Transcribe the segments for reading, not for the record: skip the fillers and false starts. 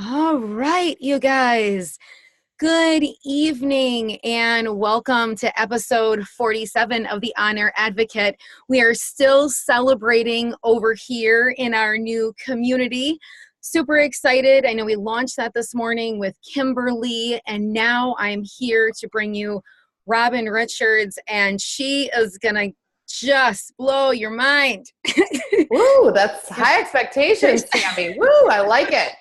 All right, you guys. Good evening and welcome to episode 47 of the On Air Advocate. We are still celebrating over here in our new community. Super excited. I know we launched that this morning with Kimberly, and now I'm here to bring you Robin Richards, and she is going to just blow your mind. Woo, that's high expectations, Tammy. Woo, I like it.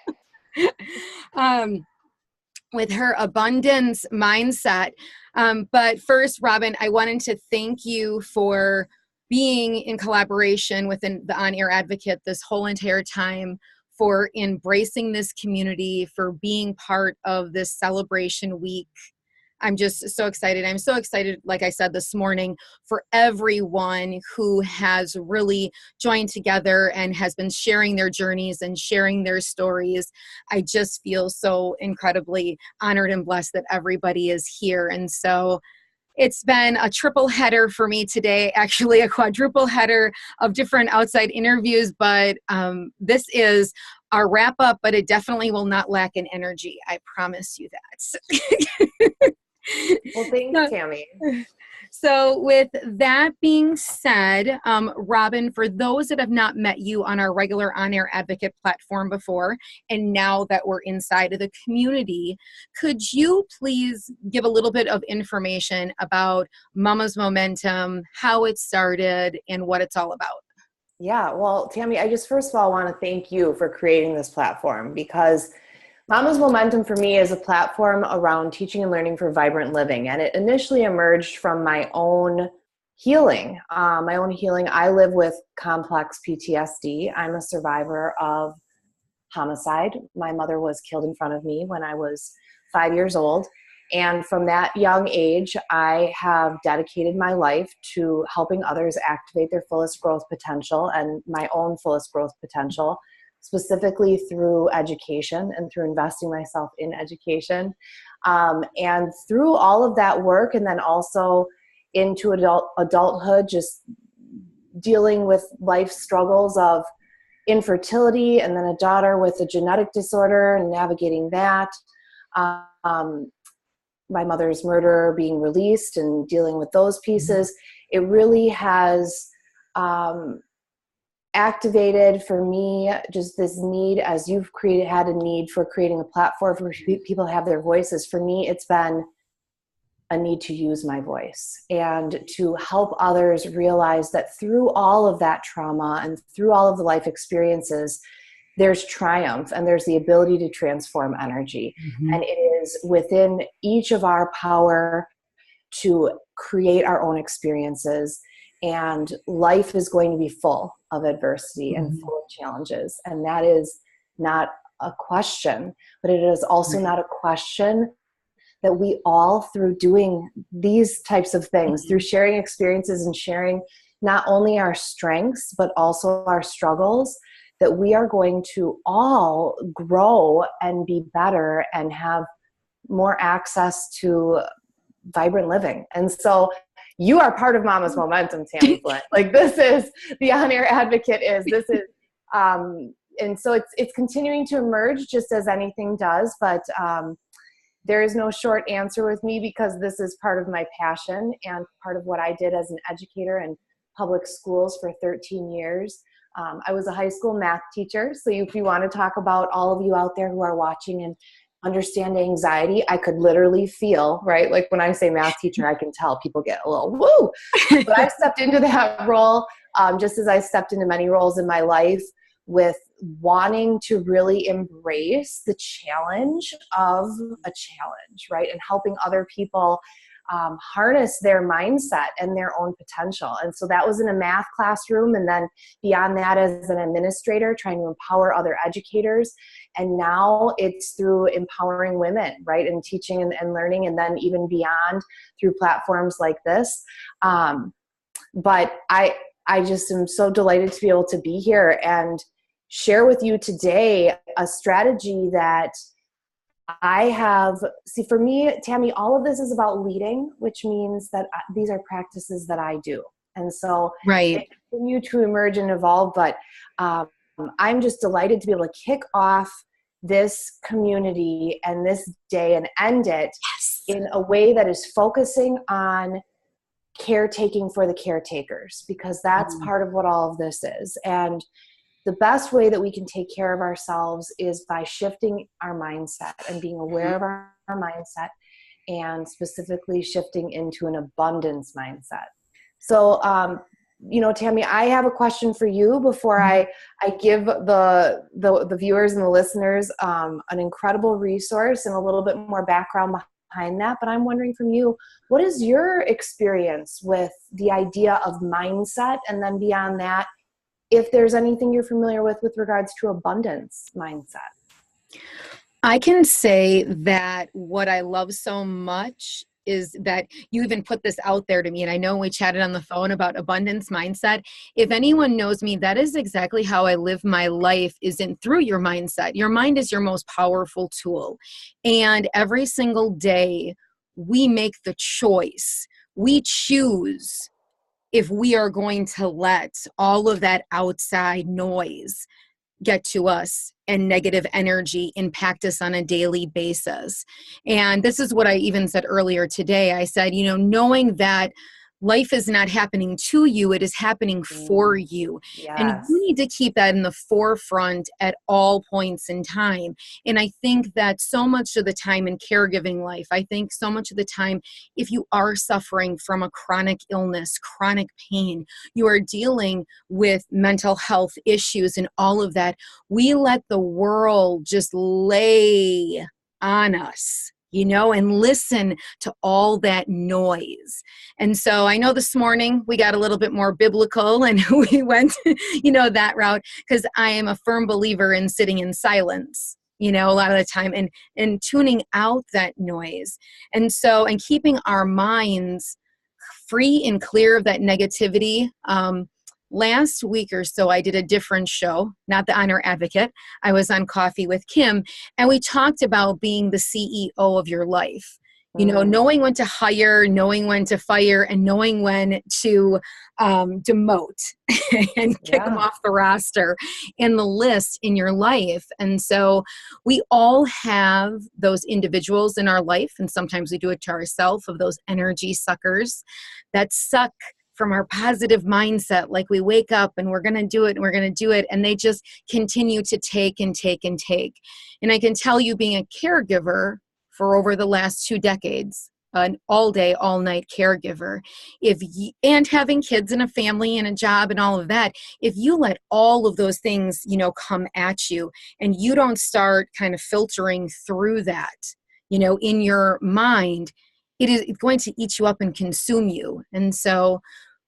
With her abundance mindset. But first, Robin, I wanted to thank you for being in collaboration with the On Air Advocate this whole entire time, for embracing this community, for being part of this celebration week. I'm just so excited. I'm so excited, like I said this morning, for everyone who has really joined together and has been sharing their journeys and sharing their stories. I just feel so incredibly honored and blessed that everybody is here. And so it's been a triple header for me today, actually a quadruple header of different outside interviews, but this is our wrap up, but it definitely will not lack in energy. I promise you that. Well, thanks, Tammy. So with that being said, Robin, for those that have not met you on our regular On Air Advocate platform before, and now that we're inside of the community, could you please give a little bit of information about Mama's Momentum, how it started, and what it's all about? Yeah, well, Tammy, I just first of all want to thank you for creating this platform, because Mama's Momentum for me is a platform around teaching and learning for vibrant living. And it initially emerged from my own healing. I live with complex PTSD. I'm a survivor of homicide. My mother was killed in front of me when I was 5 years old. And from that young age, I have dedicated my life to helping others activate their fullest growth potential and my own fullest growth potential, specifically through education and through investing myself in education. And through all of that work, and then also into adulthood, just dealing with life struggles of infertility, and then a daughter with a genetic disorder and navigating that. My mother's murder, being released and dealing with those pieces. It really has activated for me just this need, as you've had a need for creating a platform for people to have their voices. For me, it's been a need to use my voice and to help others realize that through all of that trauma and through all of the life experiences, there's triumph and there's the ability to transform energy. Mm-hmm. And it is within each of our power to create our own experiences. And life is going to be full of adversity and full of challenges. And that is not a question, but it is also not a question that we all, through doing these types of things, through sharing experiences and sharing not only our strengths, but also our struggles, that we are going to all grow and be better and have more access to vibrant living. And so you are part of Mama's Momentum, Tammy Flint. Like, this is the On Air Advocate and so it's continuing to emerge just as anything does, but there is no short answer with me, because this is part of my passion and part of what I did as an educator in public schools for 13 years. I was a high school math teacher. So if you want to talk about, all of you out there who are watching and understand anxiety, I could literally feel, right? Like when I say math teacher, I can tell people get a little woo. But I stepped into that role just as I stepped into many roles in my life, with wanting to really embrace the challenge of a challenge, right? And helping other people harness their mindset and their own potential. And so that was in a math classroom. And then beyond that, as an administrator, trying to empower other educators. And now it's through empowering women, right? And teaching and learning, and then even beyond through platforms like this. But I just am so delighted to be able to be here and share with you today a strategy that I have. See, for me, Tammy, all of this is about leading, which means that these are practices that I do. And so right. They continue to emerge and evolve, but I'm just delighted to be able to kick off this community and this day and end it Yes. in a way that is focusing on caretaking for the caretakers, because that's part of what all of this is. And the best way that we can take care of ourselves is by shifting our mindset and being aware of our mindset, and specifically shifting into an abundance mindset. So, Tammy, I have a question for you before I give the viewers and the listeners an incredible resource and a little bit more background behind that. But I'm wondering from you, what is your experience with the idea of mindset? And then beyond that, if there's anything you're familiar with regards to abundance mindset. I can say that what I love so much is that you even put this out there to me. And I know we chatted on the phone about abundance mindset. If anyone knows me, that is exactly how I live my life, isn't through your mindset. Your mind is your most powerful tool. And every single day we make the choice. We choose if we are going to let all of that outside noise get to us and negative energy impact us on a daily basis. And this is what I even said earlier today. I said, knowing that life is not happening to you, it is happening for you. Yes. And you need to keep that in the forefront at all points in time. And I think that so much of the time in caregiving life, I think so much of the time, if you are suffering from a chronic illness, chronic pain, you are dealing with mental health issues and all of that, we let the world just lay on us, and listen to all that noise. And so I know this morning we got a little bit more biblical and we went, that route, because I am a firm believer in sitting in silence, a lot of the time, and tuning out that noise. And keeping our minds free and clear of that negativity. Last week or so, I did a different show, not the Honor Advocate. I was on Coffee with Kim, and we talked about being the CEO of your life. Knowing when to hire, knowing when to fire, and knowing when to demote and kick them off the roster and the list in your life. And so we all have those individuals in our life, and sometimes we do it to ourselves, of those energy suckers that suck from our positive mindset. Like, we wake up and we're going to do it and we're going to do it. And they just continue to take and take and take. And I can tell you, being a caregiver for over the last 2 decades, an all day, all night caregiver, and having kids and a family and a job and all of that, if you let all of those things, come at you, and you don't start kind of filtering through that, in your mind, it is going to eat you up and consume you. And so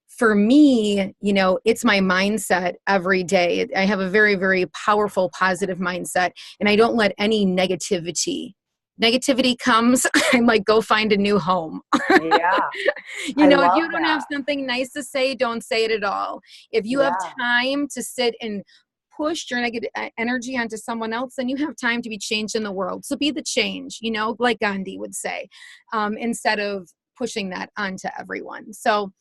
for me, it's my mindset every day. I have a very, very powerful, positive mindset, and I don't let any negativity comes, I'm like, go find a new home. Yeah. If you don't have something nice to say, don't say it at all. If you have time to sit and push your negative energy onto someone else, then you have time to be changed in the world. So be the change, like Gandhi would say, instead of pushing that onto everyone. So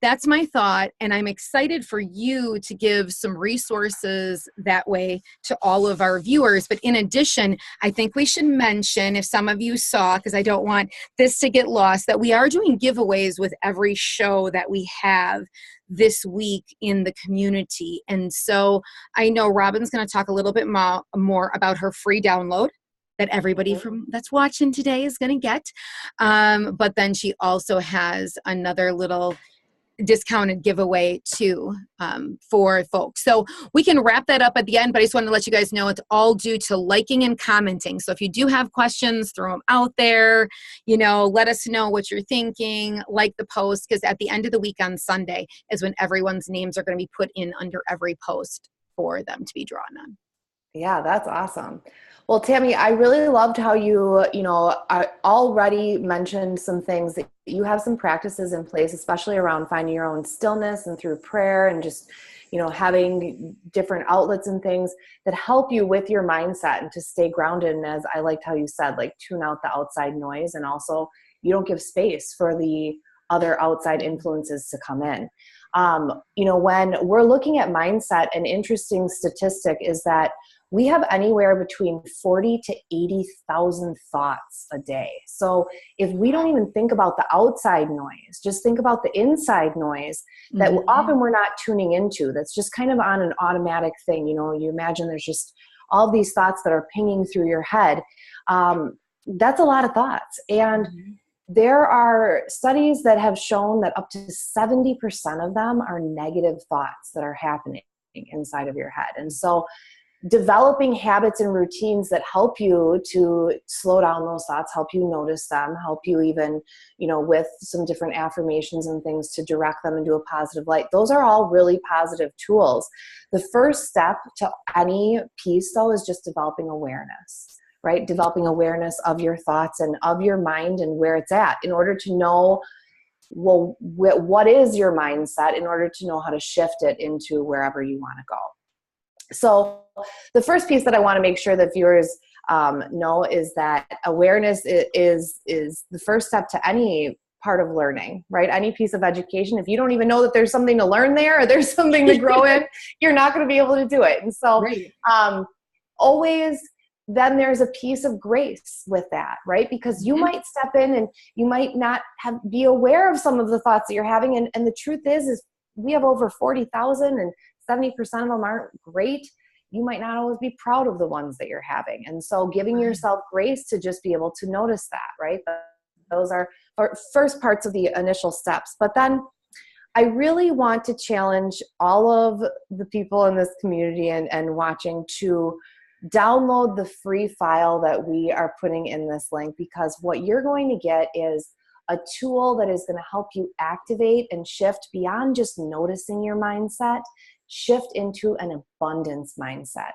that's my thought, and I'm excited for you to give some resources that way to all of our viewers. But in addition, I think we should mention, if some of you saw, because I don't want this to get lost, that we are doing giveaways with every show that we have this week in the community. And so I know Robin's going to talk a little bit more about her free download that everybody that's watching today is going to get. But then she also has another little discounted giveaway too, for folks. So we can wrap that up at the end, but I just wanted to let you guys know it's all due to liking and commenting. So if you do have questions, throw them out there, let us know what you're thinking, like the post, because at the end of the week on Sunday is when everyone's names are going to be put in under every post for them to be drawn on. Yeah, that's awesome. Well, Tammy, I really loved how you, I already mentioned some things that you have some practices in place, especially around finding your own stillness and through prayer and just, having different outlets and things that help you with your mindset and to stay grounded. And as I liked how you said, like, tune out the outside noise, and also you don't give space for the other outside influences to come in. When we're looking at mindset, an interesting statistic is that we have anywhere between 40 to 80,000 thoughts a day. So if we don't even think about the outside noise, just think about the inside noise that often we're not tuning into. That's just kind of on an automatic thing. You know, you imagine there's just all these thoughts that are pinging through your head. That's a lot of thoughts. And there are studies that have shown that up to 70% of them are negative thoughts that are happening inside of your head. And so developing habits and routines that help you to slow down those thoughts, help you notice them, help you even, you know, with some different affirmations and things to direct them into a positive light. Those are all really positive tools. The first step to any piece, though, is just developing awareness. Right? Developing awareness of your thoughts and of your mind and where it's at in order to know, well, what is your mindset in order to know how to shift it into wherever you want to go. So the first piece that I want to make sure that viewers know is that awareness is the first step to any part of learning, right? Any piece of education. If you don't even know that there's something to learn there or there's something to grow in, you're not going to be able to do it. And so always, then there's a piece of grace with that, right? Because you might step in and you might not be aware of some of the thoughts that you're having. And the truth is we have over 40,000 and 70% of them aren't great. You might not always be proud of the ones that you're having. And so giving yourself grace to just be able to notice that, right? Those are first parts of the initial steps. But then I really want to challenge all of the people in this community and watching to download the free file that we are putting in this link, because what you're going to get is a tool that is going to help you activate and shift beyond just noticing your mindset, shift into an abundance mindset.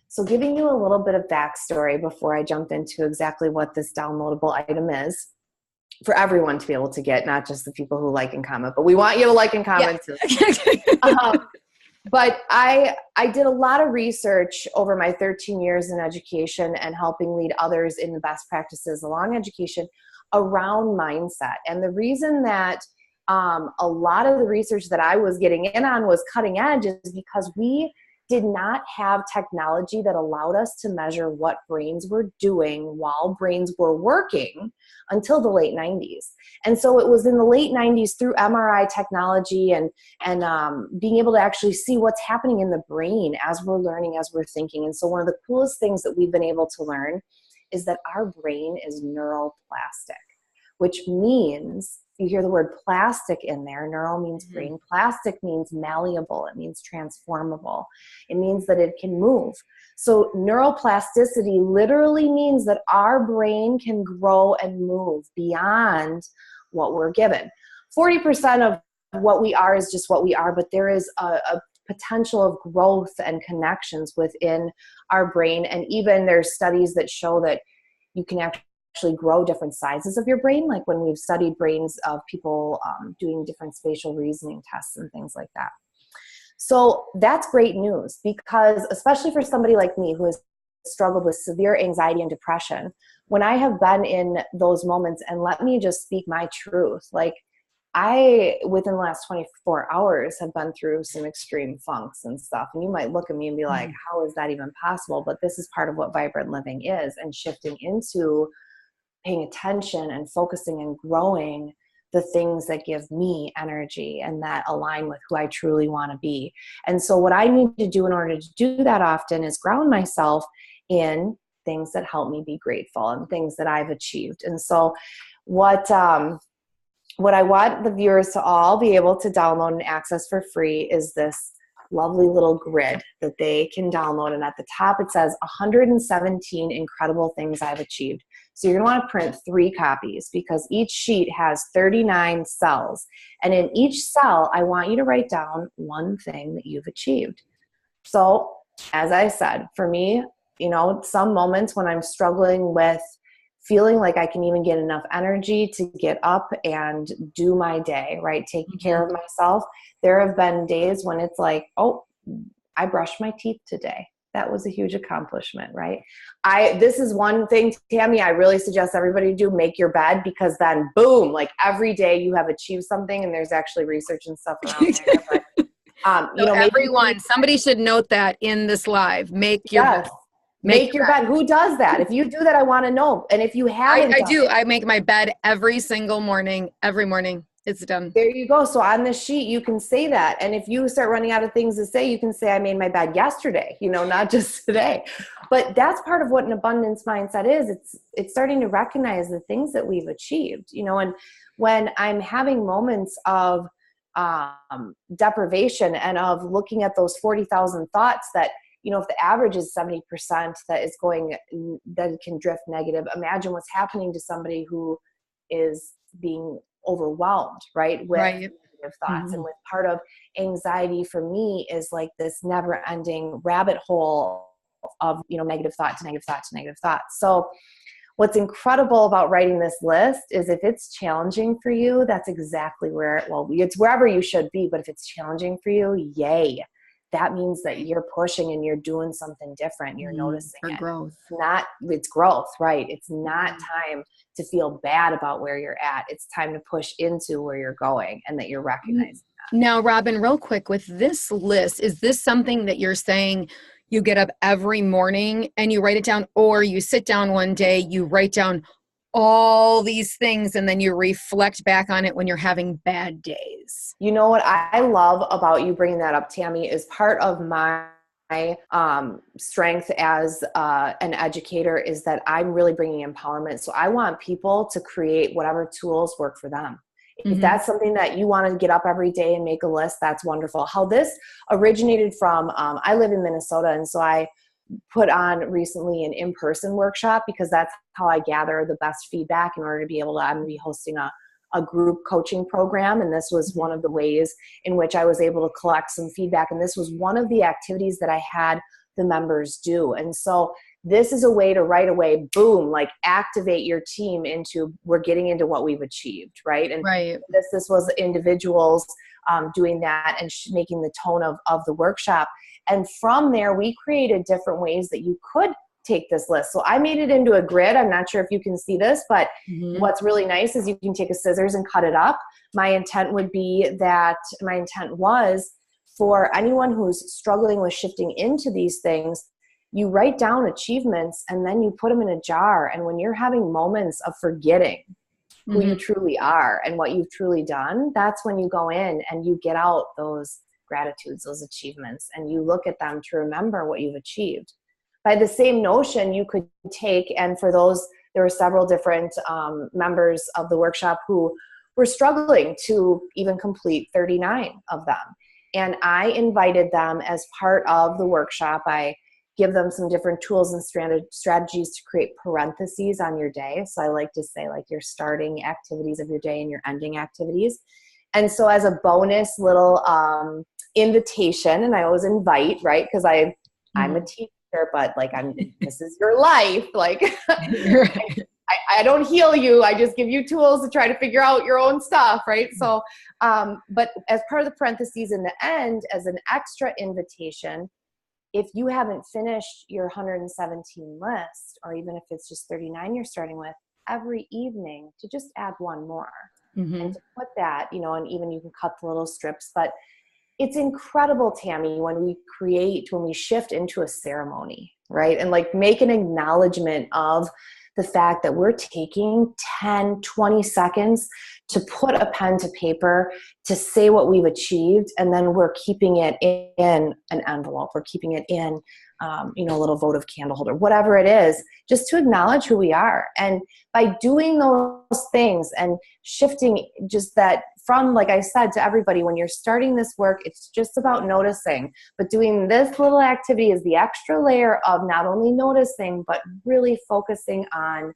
So giving you a little bit of backstory before I jump into exactly what this downloadable item is for everyone to be able to get, not just the people who like and comment, but we want you to like and comment too. But I did a lot of research over my 13 years in education and helping lead others in the best practices along education around mindset. And the reason that a lot of the research that I was getting in on was cutting edge is because we did not have technology that allowed us to measure what brains were doing while brains were working until the late 90s. And so it was in the late 90s through MRI technology and being able to actually see what's happening in the brain as we're learning, as we're thinking. And so one of the coolest things that we've been able to learn is that our brain is neuroplastic, which means, you hear the word plastic in there, neural means brain, plastic means malleable, it means transformable, it means that it can move. So neuroplasticity literally means that our brain can grow and move beyond what we're given. 40% of what we are is just what we are, but there is a potential of growth and connections within our brain. And even there's studies that show that you can actually grow different sizes of your brain, like when we've studied brains of people doing different spatial reasoning tests and things like that. So that's great news, because especially for somebody like me who has struggled with severe anxiety and depression, when I have been in those moments, and let me just speak my truth, like I, within the last 24 hours, have been through some extreme funks and stuff. And you might look at me and be like, how is that even possible? But this is part of what vibrant living is, and shifting into paying attention and focusing and growing the things that give me energy and that align with who I truly want to be. And so what I need to do in order to do that often is ground myself in things that help me be grateful and things that I've achieved. And so what I want the viewers to all be able to download and access for free is this lovely little grid that they can download. And at the top, it says 117 incredible things I've achieved. So you're going to want to print 3 copies, because each sheet has 39 cells. And in each cell, I want you to write down one thing that you've achieved. So as I said, for me, you know, some moments when I'm struggling with feeling like I can even get enough energy to get up and do my day, right? Taking care of myself. There have been days when it's like, oh, I brushed my teeth today. That was a huge accomplishment, right? This is one thing, Tammy, I really suggest everybody do: make your bed, because then boom, like every day you have achieved something, and there's actually research and stuff around there. But So Maybe everyone, somebody should note that in this live. Make your bed. yes, make your bed. Who does that? If you do that, I want to know. And if you haven't, I do. I make my bed every single morning. Every morning, it's done. There you go. So on this sheet, you can say that. And if you start running out of things to say, you can say, I made my bed yesterday, not just today. But that's part of what an abundance mindset is. It's starting to recognize the things that we've achieved, and when I'm having moments of deprivation and of looking at those 40,000 thoughts that, if the average is 70% that can drift negative, imagine what's happening to somebody who is being overwhelmed, right? With negative thoughts. And with part of anxiety for me is like this never ending rabbit hole of, negative thought to negative thought to negative thought. So what's incredible about writing this list is if it's challenging for you, that's exactly it's wherever you should be. But if it's challenging for you, yay. That means that you're pushing and you're doing something different. You're noticing for growth. It's growth, right? It's not time to feel bad about where you're at. It's time to push into where you're going and that you're recognizing that. Now, Robin, real quick, with this list, is this something that you're saying you get up every morning and you write it down, or you sit down one day, you write down all these things, and then you reflect back on it when you're having bad days? You know what I love about you bringing that up, Tammy, is part of my strength as an educator is that I'm really bringing empowerment. So I want people to create whatever tools work for them. If that's something that you want to get up every day and make a list, that's wonderful. How this originated from, I live in Minnesota, and so I put on recently an in-person workshop because that's how I gather the best feedback in order to be able to, I'm going to be hosting a group coaching program. And this was one of the ways in which I was able to collect some feedback. And this was one of the activities that I had the members do. And so this is a way to right away, boom, like activate your team into, we're getting into what we've achieved, right? And this was individuals doing that and making the tone of the workshop. And from there, we created different ways that you could take this list. So I made it into a grid. I'm not sure if you can see this, but what's really nice is you can take a scissors and cut it up. My intent was for anyone who's struggling with shifting into these things, you write down achievements and then you put them in a jar. And when you're having moments of forgetting who you truly are and what you've truly done, that's when you go in and you get out those gratitudes, those achievements, and you look at them to remember what you've achieved. By the same notion, you could take, and for those, there were several different members of the workshop who were struggling to even complete 39 of them. And I invited them as part of the workshop. I give them some different tools and strategies to create parentheses on your day. So I like to say like your starting activities of your day and your ending activities. And so as a bonus little invitation, and I always invite, right? Because I'm a teacher, but like this is your life. Like I don't heal you. I just give you tools to try to figure out your own stuff, right? So, but as part of the parentheses in the end, as an extra invitation, if you haven't finished your 117 list, or even if it's just 39 you're starting with, every evening to just add one more. And to put that, and even you can cut the little strips, but it's incredible, Tammy, when we shift into a ceremony, right? And like make an acknowledgement of the fact that we're taking 10, 20 seconds to put a pen to paper, to say what we've achieved, and then we're keeping it in an envelope. We're keeping it in, a little votive candle holder, whatever it is, just to acknowledge who we are. And by doing those things and shifting just that from, like I said to everybody, when you're starting this work, it's just about noticing, but doing this little activity is the extra layer of not only noticing, but really focusing on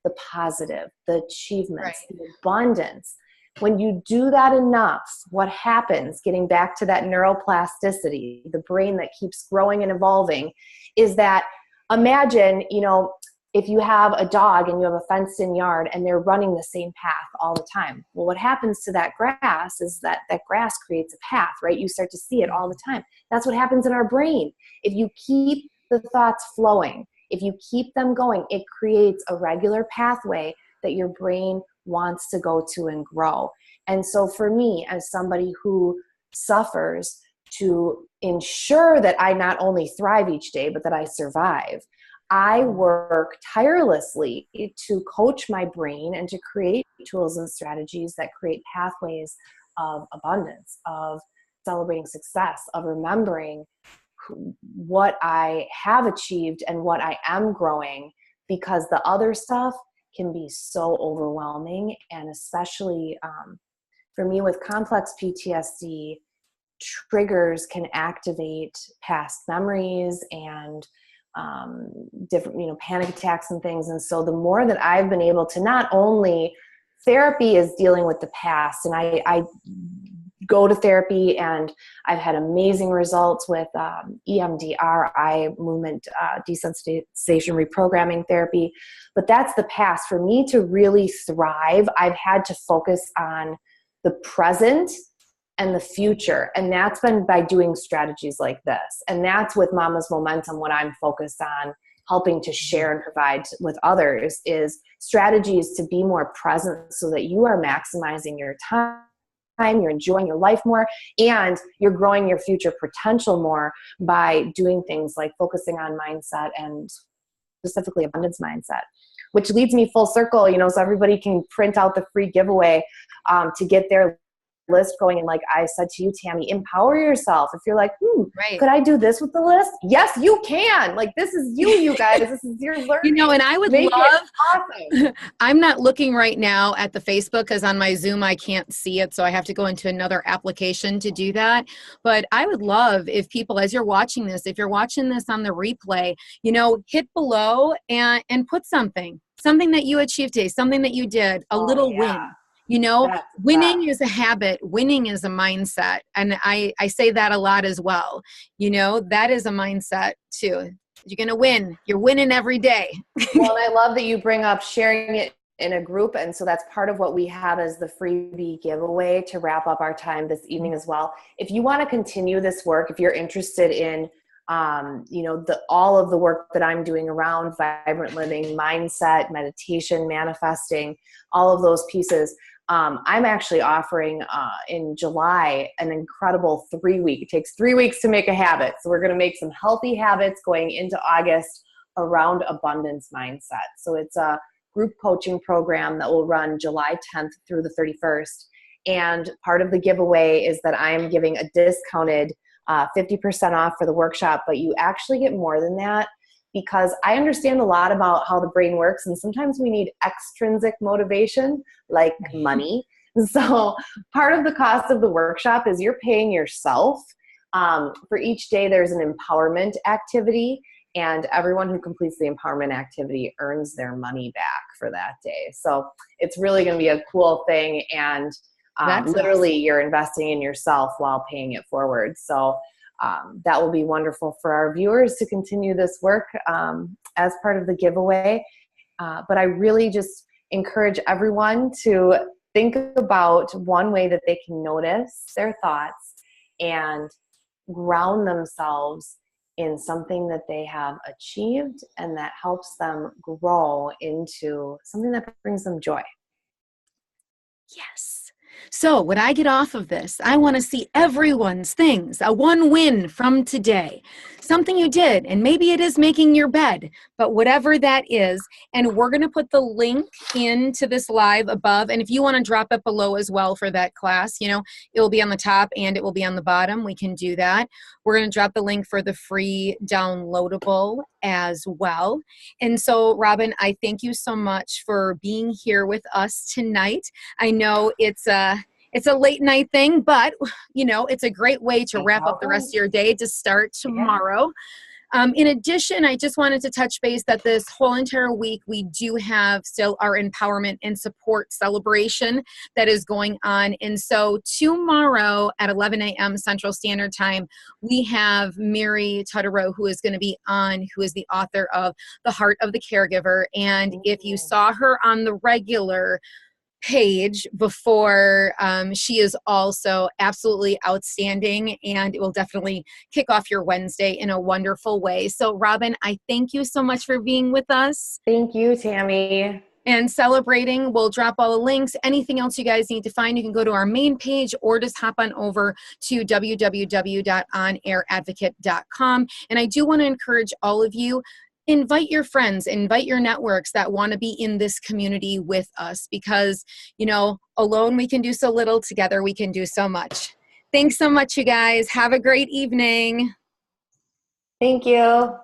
the positive, the achievements, the abundance. When you do that enough, what happens, getting back to that neuroplasticity, the brain that keeps growing and evolving, is that imagine, if you have a dog and you have a fenced-in yard and they're running the same path all the time. Well, what happens to that grass is that grass creates a path, right? You start to see it all the time. That's what happens in our brain. If you keep the thoughts flowing, if you keep them going, it creates a regular pathway that your brain wants to go to and grow. And so for me, as somebody who suffers to ensure that I not only thrive each day, but that I survive. I work tirelessly to coach my brain and to create tools and strategies that create pathways of abundance, of celebrating success, of remembering what I have achieved and what I am growing, because the other stuff can be so overwhelming. And especially for me with complex PTSD, triggers can activate past memories and different, panic attacks and things. And so the more that I've been able to, not only therapy is dealing with the past, and I go to therapy and I've had amazing results with EMDR, eye movement desensitization reprogramming therapy, but that's the past. For me to really thrive, I've had to focus on the present and the future. And that's been by doing strategies like this. And that's with MamasMomentum, what I'm focused on helping to share and provide with others is strategies to be more present so that you are maximizing your time, you're enjoying your life more, and you're growing your future potential more by doing things like focusing on mindset and specifically abundance mindset, which leads me full circle, so everybody can print out the free giveaway to get their list going. And like I said to you, Tammy, empower yourself. If you're like, right, could I do this with the list? Yes, you can. Like, this is you guys. This is your learning. And I would Make love, awesome. I'm not looking right now at the Facebook because on my Zoom, I can't see it. So I have to go into another application to do that. But I would love if people, as you're watching this, if you're watching this on the replay, hit below and put something that you achieved today, something that you did, a little win. Winning is a habit. Winning is a mindset. And I say that a lot as well. That is a mindset too. You're going to win. You're winning every day. Well, and I love that you bring up sharing it in a group. And so that's part of what we have as the freebie giveaway to wrap up our time this evening as well. If you want to continue this work, if you're interested in all of the work that I'm doing around vibrant living, mindset, meditation, manifesting, all of those pieces, I'm actually offering in July an incredible 3-week. It takes 3 weeks to make a habit. So we're going to make some healthy habits going into August around abundance mindset. So it's a group coaching program that will run July 10th through the 31st. And part of the giveaway is that I'm giving a discounted 50% off for the workshop, but you actually get more than that, because I understand a lot about how the brain works, and sometimes we need extrinsic motivation, like money. So part of the cost of the workshop is you're paying yourself. For each day, there's an empowerment activity, and everyone who completes the empowerment activity earns their money back for that day. So it's really going to be a cool thing, and literally awesome. You're investing in yourself while paying it forward. So that will be wonderful for our viewers to continue this work as part of the giveaway. But I really just encourage everyone to think about one way that they can notice their thoughts and ground themselves in something that they have achieved and that helps them grow into something that brings them joy. Yes. So what I get off of this, I want to see everyone's things, a one win from today, something you did, and maybe it is making your bed, but whatever that is, and we're going to put the link into this live above, and if you want to drop it below as well for that class, it will be on the top and it will be on the bottom. We can do that. We're going to drop the link for the free downloadable as well. And so, Robin, I thank you so much for being here with us tonight. I know it's a late night thing, but it's a great way to wrap up the rest of your day to start tomorrow. In addition, I just wanted to touch base that this whole entire week, we do have still our empowerment and support celebration that is going on. And so tomorrow at 11 a.m. Central Standard Time, we have Mary Tutterow, who is going to be on, who is the author of The Heart of the Caregiver. And if you saw her on the regular page before, she is also absolutely outstanding, and it will definitely kick off your Wednesday in a wonderful way. So Robin, I thank you so much for being with us. Thank you, Tammy. and celebrating. We'll drop all the links. Anything else you guys need to find, you can go to our main page or just hop on over to www.onairadvocate.com. And I do want to encourage all of you, invite your friends, invite your networks that want to be in this community with us, because, you know, alone we can do so little, together we can do so much. Thanks so much, you guys. Have a great evening. Thank you.